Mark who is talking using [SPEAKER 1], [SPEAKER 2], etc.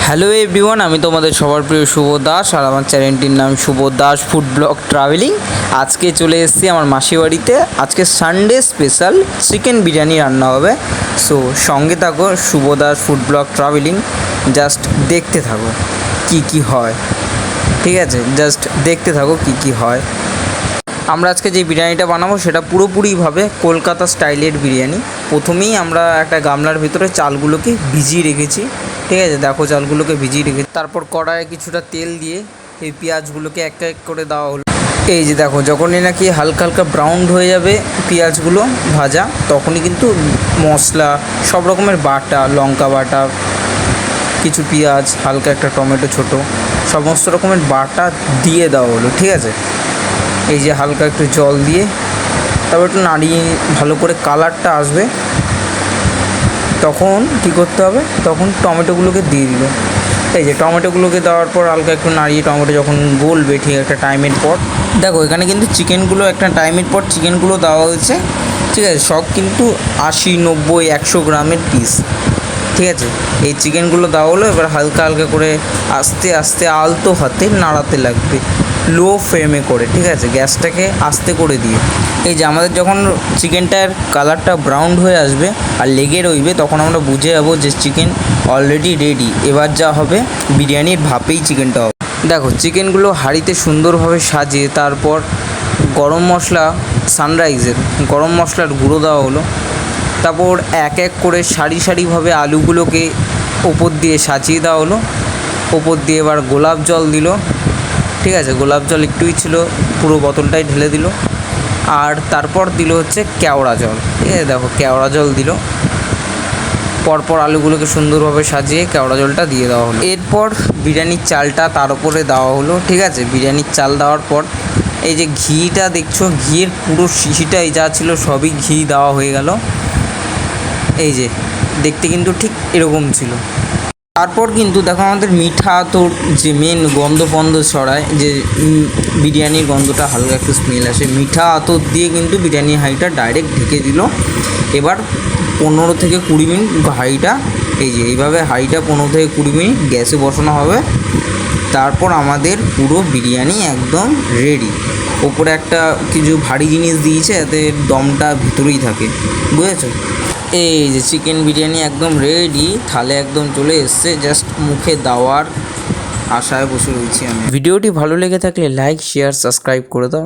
[SPEAKER 1] Hello everyone, আমি তোমাদের সবার প্রিয় শুভ দাস আর আমার চ্যানেলটির নাম শুভ দাস ফুড ব্লগ ট্রাভেলিং। আজকে চলে এসেছি আমার মাসির বাড়িতে। আজকে সানডে স্পেশাল চিকেন বিরিয়ানি রান্না হবে। সো সঙ্গে থাকো, Shubho Das food blog travelling. Just দেখতে থাকো কি কি হয়, ঠিক আছে? জাস্ট দেখতে থাকো কি কি হয়। আমরা আজকে যে বিরিয়ানিটা বানাবো সেটা পুরোপুরিভাবে কলকাতা স্টাইলের বিরিয়ানি। প্রথমেই আমরা একটা গামলার ভিতরে চালগুলোকে ভিজিয়ে রেখেছি, ঠিক আছে? দেখো, চালগুলোকে ভিজিয়ে রেখেছি। তারপর কড়াইয়ে কিছুটা তেল দিয়ে এই পেঁয়াজগুলোকে এক এক করে দেওয়া হলো। এই যে দেখো, যখনই নাকি হালকা হালকা ব্রাউন হয়ে যাবে পেঁয়াজগুলো ভাজা, তখনই কিন্তু মশলা, সব রকমের বাটা, লঙ্কা বাটা, কিছু পেঁয়াজ, হালকা একটা টমেটো ছোটো, সমস্ত রকমের বাটা দিয়ে দেওয়া হলো, ঠিক আছে? এই যে হালকা একটু জল দিয়ে তারপর একটু নাড়িয়ে ভালো করে কালারটা আসবে, তখন কী করতে হবে, তখন টমেটোগুলোকে দিয়ে দিল। এই যে টমেটোগুলোকে দেওয়ার পর হালকা একটু নাড়িয়ে, টমেটো যখন গলবে ঠিক একটা টাইমের পর, দেখো এখানে কিন্তু চিকেনগুলো একটা টাইমের পর চিকেনগুলো দেওয়া হয়েছে, ঠিক আছে? সব কিন্তু 80, 90, 100 গ্রামের পিস, ঠিক আছে? এই চিকেনগুলো দেওয়া হলো। এবার হালকা হালকা করে আস্তে আস্তে আলতো হাতে নাড়াতে লাগবে, লো ফ্লেমে করে, ঠিক আছে? গ্যাসটাকে আস্তে করে দিয়ে। এই যে আমাদের যখন চিকেনটার কালারটা ব্রাউন হয়ে আসবে আর লেগে রইবে, তখন আমরা বুঝে যাবো যে চিকেন অলরেডি রেডি। এবার যা হবে, বিরিয়ানির ভাপেই চিকেনটা হবে। দেখো, চিকেনগুলো হাঁড়িতে সুন্দরভাবে সাজিয়ে তারপর গরম মশলা, সানরাইজের গরম মশলার গুঁড়ো দেওয়া হলো। তারপর এক এক করে সারি সারিভাবে আলুগুলোকে ওপর দিয়ে সাজিয়ে দেওয়া হলো। ওপর দিয়ে এবার গোলাপ জল দিল, ঠিক আছে? গোলাপ জল একটুই ছিল, পুরো বোতলটাই ঢেলে দিল। আর তারপর দিল হচ্ছে কেওড়া জল, ঠিক আছে? দেখো, কেওড়া জল দিল। পরপর আলুগুলোকে সুন্দরভাবে সাজিয়ে কেওড়া জলটা দিয়ে দেওয়া হলো। এরপর বিরিয়ানির চালটা তার উপরে দেওয়া হলো, ঠিক আছে? বিরিয়ানির চাল দেওয়ার পর এই যে ঘিটা দেখছো, ঘিয়ের পুরো শিশিটাই যা ছিল সবই ঘি দেওয়া হয়ে গেল। এই যে দেখতে কিন্তু ঠিক এরকম ছিল। তারপর কিন্তু দেখো, আমাদের মিঠা আতর যে মেন গন্ধ ফন্ধ ছড়ায়, যে বিরিয়ানির গন্ধটা হালকা একটু স্মেল আসে, মিঠা আতর দিয়ে কিন্তু বিরিয়ানির হাঁড়িটা ডাইরেক্ট ঢেকে দিল। এবার 15 থেকে 20 মিনিট হাঁড়িটা, এই যে এইভাবে হাঁড়িটা 15 থেকে 20 মিনিট গ্যাসে বসানো হবে। তারপর আমাদের পুরো বিরিয়ানি একদম রেডি। ওপরে একটা কিছু ভারী জিনিস দিয়েছে, যাতে দমটা ভিতরেই থাকে, বুঝেছো? এই যে চিকেন বিরিয়ানি একদম রেডি, থালে একদম চলে এসছে, জাস্ট মুখে দেওয়ার আশায় বসে রয়েছি আমি। ভিডিওটি ভালো লেগে থাকলে লাইক, শেয়ার, সাবস্ক্রাইব করে দাও।